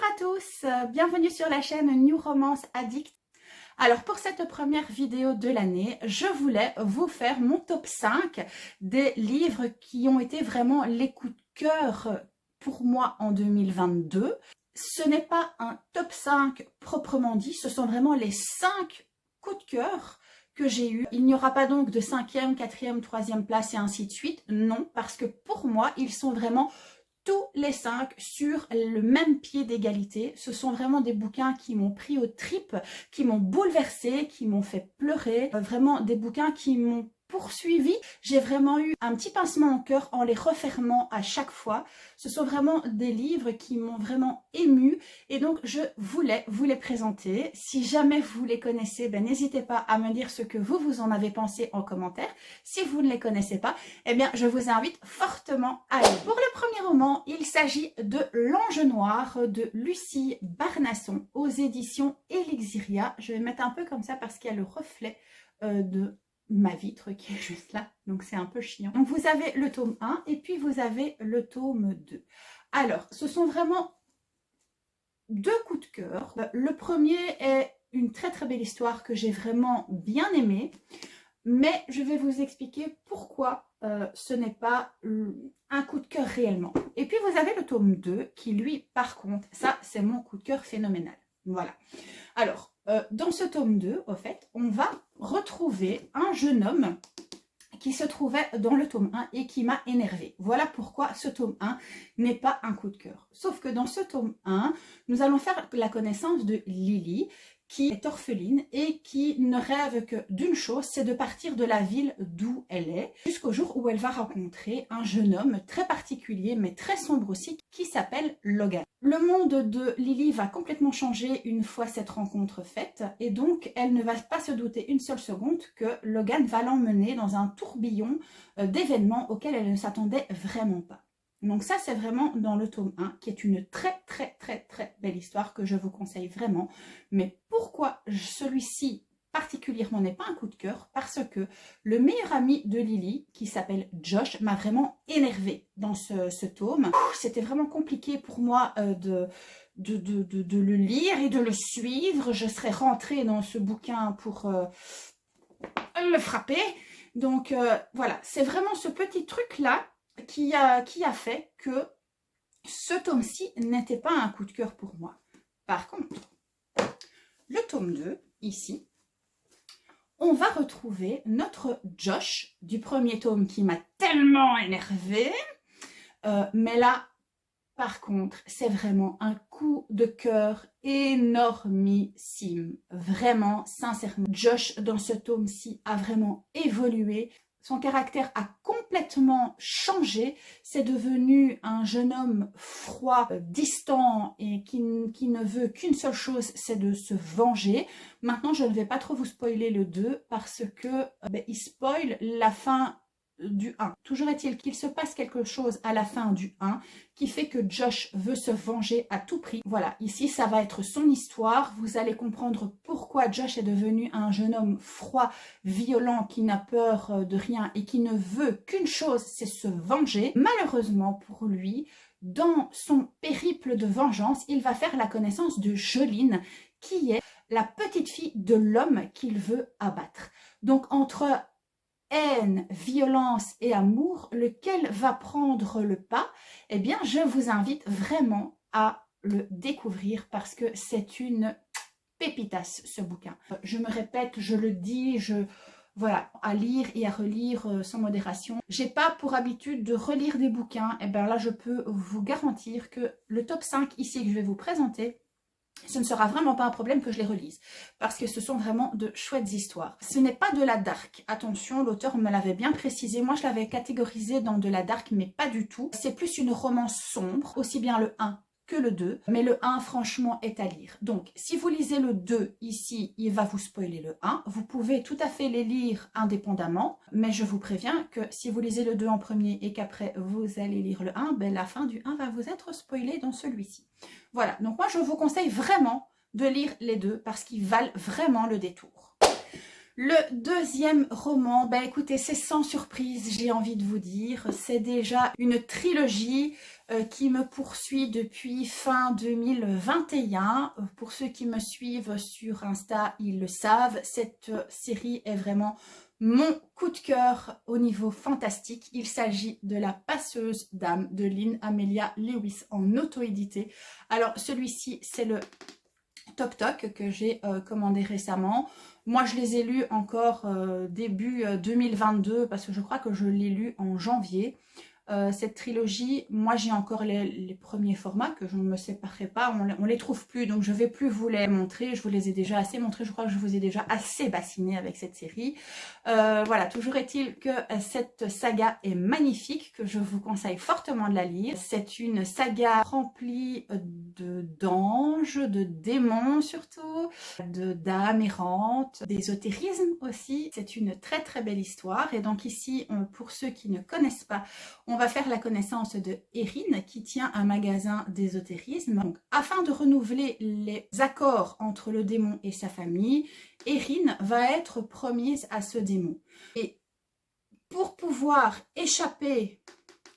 à tous, bienvenue sur la chaîne New Romance Addict. Alors pour cette première vidéo de l'année, je voulais vous faire mon top 5 des livres qui ont été vraiment les coups de cœur pour moi en 2022. Ce n'est pas un top 5 proprement dit, ce sont vraiment les 5 coups de cœur que j'ai eu. Il n'y aura pas donc de 5e, 4e, 3e place et ainsi de suite. Non, parce que pour moi, ils sont vraiment tous les 5 sur le même pied d'égalité. Ce sont vraiment des bouquins qui m'ont pris aux tripes, qui m'ont bouleversée, qui m'ont fait pleurer. Vraiment des bouquins qui m'ont poursuivi. J'ai vraiment eu un petit pincement au cœur en les refermant à chaque fois. Ce sont vraiment des livres qui m'ont vraiment émue et donc je voulais vous les présenter. Si jamais vous les connaissez, n'hésitez pas à me dire ce que vous en avez pensé en commentaire. Si vous ne les connaissez pas, eh bien je vous invite fortement à lire. Pour le premier roman, il s'agit de L'Ange Noir de Lucie Barnasson aux éditions Elixiria. Je vais mettre un peu comme ça parce qu'il y a le reflet de ma vitre qui est juste là, donc c'est un peu chiant. Donc vous avez le tome 1 et puis vous avez le tome 2. Alors, ce sont vraiment deux coups de cœur. Le premier est une très belle histoire que j'ai vraiment bien aimée, mais je vais vous expliquer pourquoi ce n'est pas un coup de cœur réellement. Et puis vous avez le tome 2 qui lui, par contre, ça c'est mon coup de cœur phénoménal. Voilà. Alors, dans ce tome 2, au fait, on va retrouver un jeune homme qui se trouvait dans le tome 1 et qui m'a énervée. Voilà pourquoi ce tome 1 n'est pas un coup de cœur. Sauf que dans ce tome 1, nous allons faire la connaissance de Lily, qui est orpheline et qui ne rêve que d'une chose, c'est de partir de la ville d'où elle est, jusqu'au jour où elle va rencontrer un jeune homme très particulier, mais très sombre aussi, qui s'appelle Logan. Le monde de Lily va complètement changer une fois cette rencontre faite, et donc elle ne va pas se douter une seule seconde que Logan va l'emmener dans un tourbillon d'événements auxquels elle ne s'attendait vraiment pas. Donc ça, c'est vraiment dans le tome 1, qui est une très belle histoire que je vous conseille vraiment. Mais pourquoi celui-ci particulièrement n'est pas un coup de cœur? Parce que le meilleur ami de Lily, qui s'appelle Josh, m'a vraiment énervée dans ce tome. C'était vraiment compliqué pour moi de le lire et de le suivre. Je serais rentrée dans ce bouquin pour le frapper. Donc voilà, c'est vraiment ce petit truc-là qui a fait que ce tome-ci n'était pas un coup de cœur pour moi. Par contre, le tome 2, ici, on va retrouver notre Josh du premier tome qui m'a tellement énervée. Mais là, par contre, c'est vraiment un coup de cœur énormissime. Vraiment, sincèrement. Josh, dans ce tome-ci, a vraiment évolué. Son caractère a complètement changé. C'est devenu un jeune homme froid, distant et qui ne veut qu'une seule chose, c'est de se venger. Maintenant, je ne vais pas trop vous spoiler le 2 parce que il spoil la fin du 1. Toujours est-il qu'il se passe quelque chose à la fin du 1 qui fait que Josh veut se venger à tout prix. Voilà, ici ça va être son histoire. Vous allez comprendre pourquoi Josh est devenu un jeune homme froid, violent, qui n'a peur de rien et qui ne veut qu'une chose, c'est se venger. Malheureusement pour lui, dans son périple de vengeance, il va faire la connaissance de Joline, qui est la petite fille de l'homme qu'il veut abattre. Donc entre haine, violence et amour, lequel va prendre le pas? Eh bien, je vous invite vraiment à le découvrir parce que c'est une pépitasse, ce bouquin. Je me répète, je le dis, voilà, à lire et à relire sans modération. J'ai pas pour habitude de relire des bouquins. Et bien là, je peux vous garantir que le top 5 ici que je vais vous présenter, ce ne sera vraiment pas un problème que je les relise, parce que ce sont vraiment de chouettes histoires. Ce n'est pas de la dark, attention, l'auteur me l'avait bien précisé, moi je l'avais catégorisé dans de la dark, mais pas du tout. C'est plus une romance sombre, aussi bien le 1 que le 2, mais le 1 franchement est à lire. Donc si vous lisez le 2 ici, il va vous spoiler le 1. Vous pouvez tout à fait les lire indépendamment, mais je vous préviens que si vous lisez le 2 en premier et qu'après vous allez lire le 1, la fin du 1 va vous être spoilée dans celui-ci. Voilà, donc moi je vous conseille vraiment de lire les deux parce qu'ils valent vraiment le détour. Le deuxième roman, écoutez, c'est sans surprise, j'ai envie de vous dire. C'est déjà une trilogie qui me poursuit depuis fin 2021. Pour ceux qui me suivent sur Insta, ils le savent, cette série est vraiment mon coup de cœur au niveau fantastique. Il s'agit de La Passeuse d'âme de Lynn Amelia Lewis en auto-édité. Alors celui-ci, c'est le Toc Toc que j'ai commandé récemment. Moi, je les ai lus encore début 2022 parce que je crois que je l'ai lu en janvier. Cette trilogie, moi j'ai encore les premiers formats que je ne me séparerai pas, on les trouve plus, donc je vais plus vous les montrer, je vous les ai déjà assez montrés, je crois que je vous ai déjà assez bassiné avec cette série. Voilà, toujours est-il que cette saga est magnifique, que je vous conseille fortement de la lire. C'est une saga remplie d'anges, de démons surtout, d'âmes errantes, d'ésotérisme aussi. C'est une très très belle histoire, et donc ici, pour ceux qui ne connaissent pas, on va faire la connaissance de Erin qui tient un magasin d'ésotérisme. Donc, afin de renouveler les accords entre le démon et sa famille, Erin va être promise à ce démon. Et pour pouvoir échapper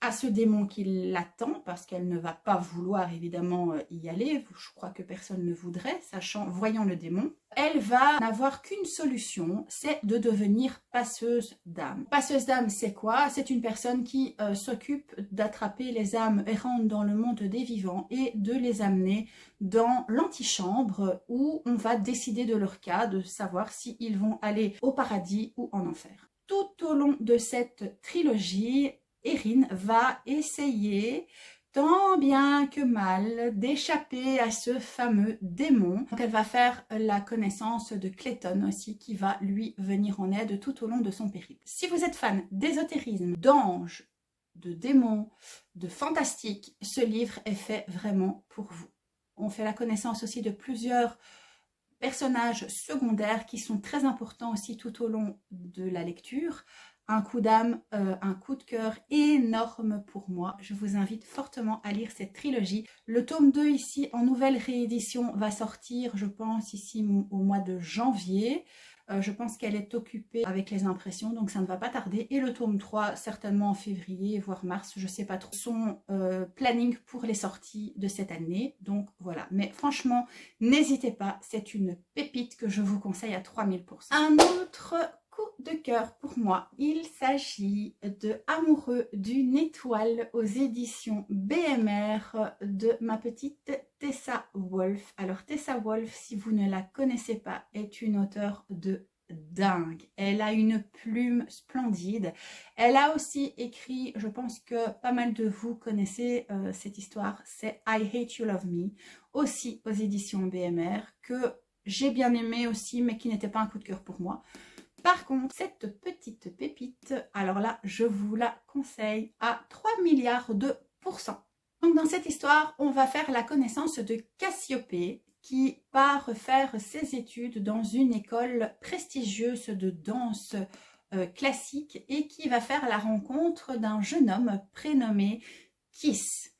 à ce démon qui l'attend, parce qu'elle ne va pas vouloir évidemment y aller, je crois que personne ne voudrait, voyant le démon, elle va n'avoir qu'une solution, c'est de devenir passeuse d'âme. Passeuse d'âme, c'est quoi? C'est une personne qui s'occupe d'attraper les âmes errantes dans le monde des vivants et de les amener dans l'antichambre où on va décider de leur cas, de savoir s'ils vont aller au paradis ou en enfer. Tout au long de cette trilogie, Erin va essayer tant bien que mal d'échapper à ce fameux démon. Donc elle va faire la connaissance de Clayton aussi qui va lui venir en aide tout au long de son périple. Si vous êtes fan d'ésotérisme, d'anges, de démons, de fantastique, ce livre est fait vraiment pour vous. On fait la connaissance aussi de plusieurs personnages secondaires qui sont très importants aussi tout au long de la lecture. Un coup d'âme, un coup de cœur énorme pour moi. Je vous invite fortement à lire cette trilogie. Le tome 2 ici en nouvelle réédition va sortir, je pense, ici au mois de janvier. Je pense qu'elle est occupée avec les impressions, donc ça ne va pas tarder. Et le tome 3, certainement en février, voire mars, je ne sais pas trop, son planning pour les sorties de cette année. Donc voilà, mais franchement, n'hésitez pas, c'est une pépite que je vous conseille à 3000%. Un autre coup de cœur pour moi, il s'agit de Amoureux d'une étoile aux éditions BMR de ma petite Tessa Wolff. Alors Tessa Wolff, si vous ne la connaissez pas, est une auteure de dingue. Elle a une plume splendide. Elle a aussi écrit, je pense que pas mal de vous connaissez cette histoire, c'est I Hate You Love Me, aussi aux éditions BMR, que j'ai bien aimé aussi, mais qui n'était pas un coup de cœur pour moi. Par contre, cette petite pépite, alors là, je vous la conseille à 3 milliards de pourcents. Donc dans cette histoire, on va faire la connaissance de Cassiopée qui part faire ses études dans une école prestigieuse de danse classique et qui va faire la rencontre d'un jeune homme prénommé Kiss.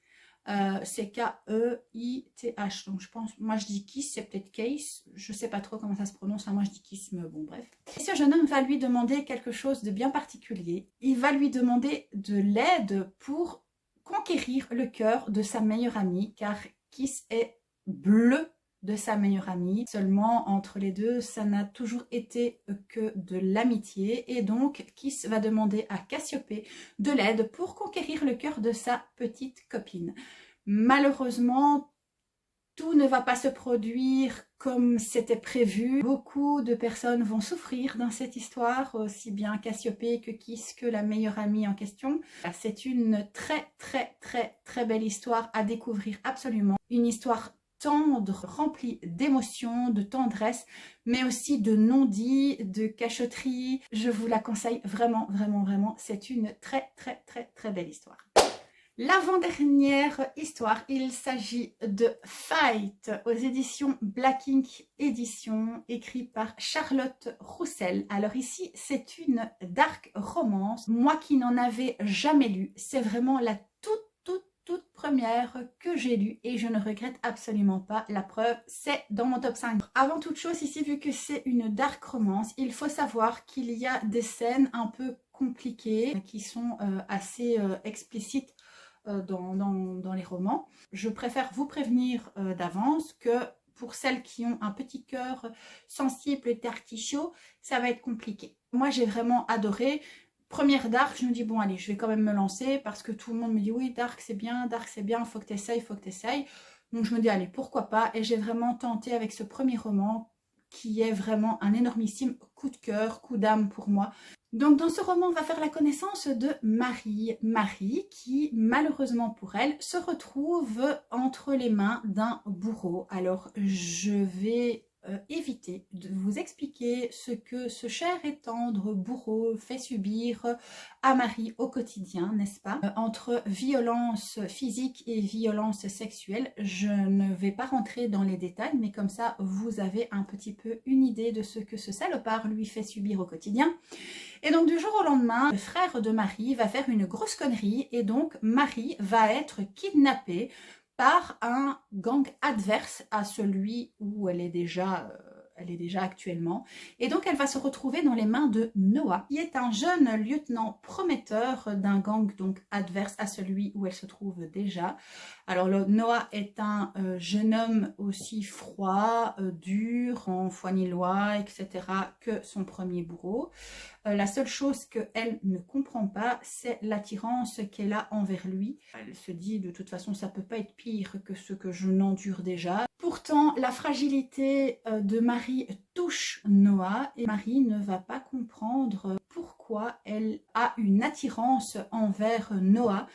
C'est K-E-I-T-H, donc je pense, moi je dis Kiss, c'est peut-être Case, je sais pas trop comment ça se prononce, moi je dis Kiss, mais bon bref. Et ce jeune homme va lui demander quelque chose de bien particulier, il va lui demander de l'aide pour conquérir le cœur de sa meilleure amie, car Kiss est bleu de sa meilleure amie. Seulement entre les deux, ça n'a toujours été que de l'amitié, et donc Kiss va demander à Cassiopée de l'aide pour conquérir le cœur de sa petite copine. Malheureusement, tout ne va pas se produire comme c'était prévu. Beaucoup de personnes vont souffrir dans cette histoire, aussi bien Cassiopée que Kiss que la meilleure amie en question. C'est une très belle histoire à découvrir absolument. Une histoire tendre, remplie d'émotions, de tendresse, mais aussi de non-dits, de cachotterie. Je vous la conseille vraiment. C'est une très belle histoire. L'avant-dernière histoire, il s'agit de Fight aux éditions Black Ink Édition, écrit par Charlotte Roussel. Alors ici, c'est une dark romance. Moi qui n'en avais jamais lu, c'est vraiment la toute première que j'ai lue et je ne regrette absolument pas. La preuve, c'est dans mon top 5. Avant toute chose, ici, vu que c'est une dark romance, il faut savoir qu'il y a des scènes un peu compliquées qui sont assez explicites dans les romans. Je préfère vous prévenir d'avance que pour celles qui ont un petit cœur sensible et d'artichaut, ça va être compliqué. Moi, j'ai vraiment adoré. Première Dark, je me dis bon allez, je vais quand même me lancer parce que tout le monde me dit oui, Dark c'est bien, faut que tu essayes, faut que tu essayes. Donc je me dis allez, pourquoi pas, et j'ai vraiment tenté avec ce premier roman qui est vraiment un énormissime coup de cœur, coup d'âme pour moi. Donc dans ce roman, on va faire la connaissance de Marie. Marie qui, malheureusement pour elle, se retrouve entre les mains d'un bourreau. Alors je vais éviter de vous expliquer ce que ce cher et tendre bourreau fait subir à Marie au quotidien, n'est-ce pas? Entre violence physique et violence sexuelle, je ne vais pas rentrer dans les détails, mais comme ça, vous avez un petit peu une idée de ce que ce salopard lui fait subir au quotidien. Et donc du jour au lendemain, le frère de Marie va faire une grosse connerie et donc Marie va être kidnappée par un gang adverse à celui où elle est déjà actuellement. Et donc elle va se retrouver dans les mains de Noah, qui est un jeune lieutenant prometteur d'un gang donc adverse à celui où elle se trouve déjà. Alors Noah est un jeune homme aussi froid, dur, en foi ni loi, etc. que son premier bourreau. La seule chose qu'elle ne comprend pas, c'est l'attirance qu'elle a envers lui. Elle se dit de toute façon ça peut pas être pire que ce que je n'endure déjà. Pourtant la fragilité de Marie touche Noah et Marie ne va pas comprendre pourquoi elle a une attirance envers Noah.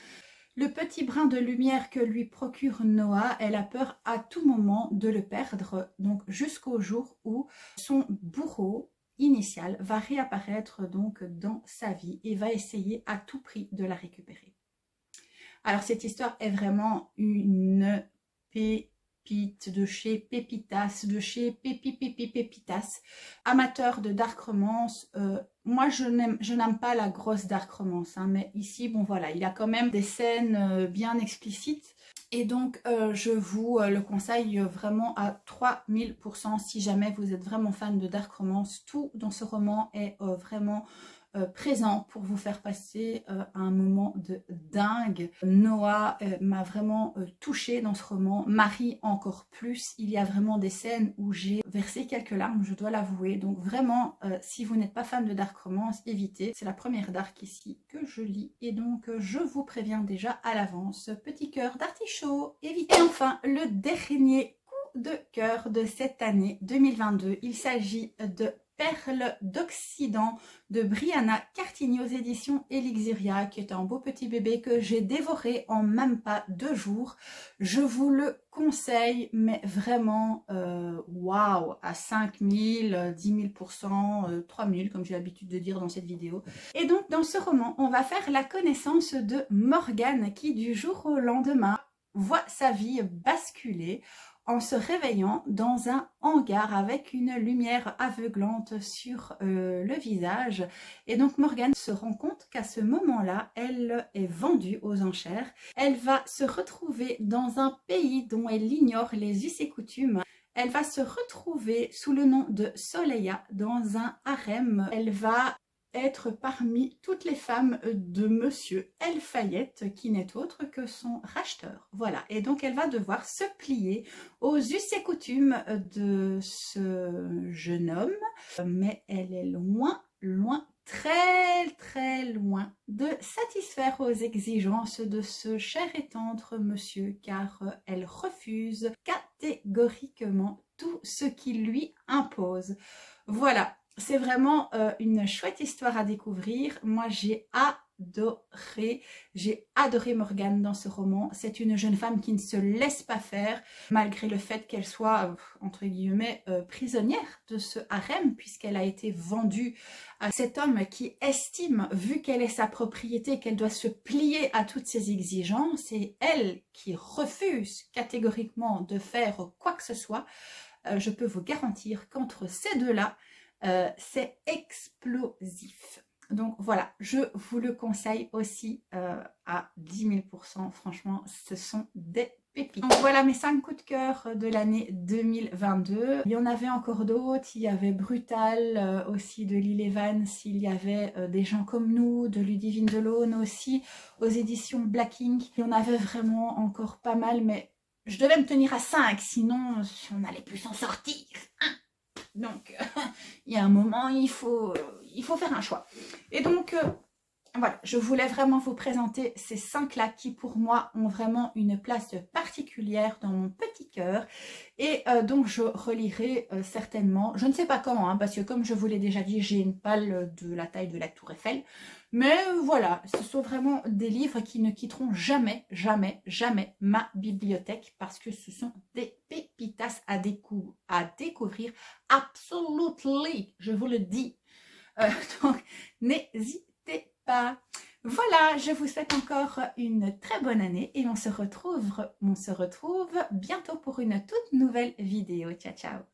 Le petit brin de lumière que lui procure Noah, elle a peur à tout moment de le perdre, donc jusqu'au jour où son bourreau initial va réapparaître donc dans sa vie et va essayer à tout prix de la récupérer. Alors cette histoire est vraiment une pépite de chez Pépitas, de chez Pépitas. Amateur de dark romance, moi je n'aime pas la grosse dark romance, hein, mais ici bon voilà, il y a quand même des scènes bien explicites. Et donc, je vous le conseille vraiment à 3000% si jamais vous êtes vraiment fan de dark romance. Tout dans ce roman est vraiment présent pour vous faire passer un moment de dingue. Noah m'a vraiment touchée dans ce roman, Marie encore plus. Il y a vraiment des scènes où j'ai versé quelques larmes, je dois l'avouer. Donc vraiment, si vous n'êtes pas fan de dark romance, évitez. C'est la première dark ici que je lis et donc je vous préviens déjà à l'avance. Petit cœur d'artichaut, évitez. Et enfin, le dernier coup de cœur de cette année 2022, il s'agit de Perles d'Occident de Brianna Cartigny aux éditions Elixiria, qui est un beau petit bébé que j'ai dévoré en même pas 2 jours. Je vous le conseille, mais vraiment, waouh, à 5000, 10 000%, 3000, comme j'ai l'habitude de dire dans cette vidéo. Et donc, dans ce roman, on va faire la connaissance de Morgane, qui du jour au lendemain voit sa vie basculer en se réveillant dans un hangar avec une lumière aveuglante sur le visage. Et donc Morgane se rend compte qu'à ce moment-là, elle est vendue aux enchères. Elle va se retrouver dans un pays dont elle ignore les us et coutumes. Elle va se retrouver sous le nom de Soleya dans un harem. Elle va être parmi toutes les femmes de Monsieur El Fayette, qui n'est autre que son racheteur. Voilà, et donc elle va devoir se plier aux us et coutumes de ce jeune homme, mais elle est loin, très loin de satisfaire aux exigences de ce cher et tendre monsieur, car elle refuse catégoriquement tout ce qu'il lui impose. Voilà. C'est vraiment une chouette histoire à découvrir. Moi, j'ai adoré Morgane dans ce roman. C'est une jeune femme qui ne se laisse pas faire, malgré le fait qu'elle soit, entre guillemets, prisonnière de ce harem, puisqu'elle a été vendue à cet homme qui estime, vu qu'elle est sa propriété, qu'elle doit se plier à toutes ses exigences, et elle qui refuse catégoriquement de faire quoi que ce soit. Je peux vous garantir qu'entre ces deux-là, c'est explosif. Donc voilà, je vous le conseille aussi à 10 000%. Franchement, ce sont des pépites. Donc voilà mes 5 coups de cœur de l'année 2022. Il y en avait encore d'autres, il y avait Brutal aussi de Lil Evans, il y avait Des gens comme nous de Ludivine Delaune aussi, aux éditions Black Ink. Il y en avait vraiment encore pas mal, mais je devais me tenir à 5, sinon on n'allait plus s'en sortir. Hein. Donc il y a un moment, il faut faire un choix. Et donc voilà, je voulais vraiment vous présenter ces 5-là qui pour moi ont vraiment une place particulière dans mon petit cœur et donc je relirai certainement, je ne sais pas quand, hein, parce que comme je vous l'ai déjà dit, j'ai une palle de la taille de la Tour Eiffel, mais voilà, ce sont vraiment des livres qui ne quitteront jamais, jamais, jamais ma bibliothèque parce que ce sont des pépitas à découvrir, absolutely, je vous le dis. Donc n'hésitez pas. Voilà, je vous souhaite encore une très bonne année et on se retrouve bientôt pour une toute nouvelle vidéo. Ciao, ciao.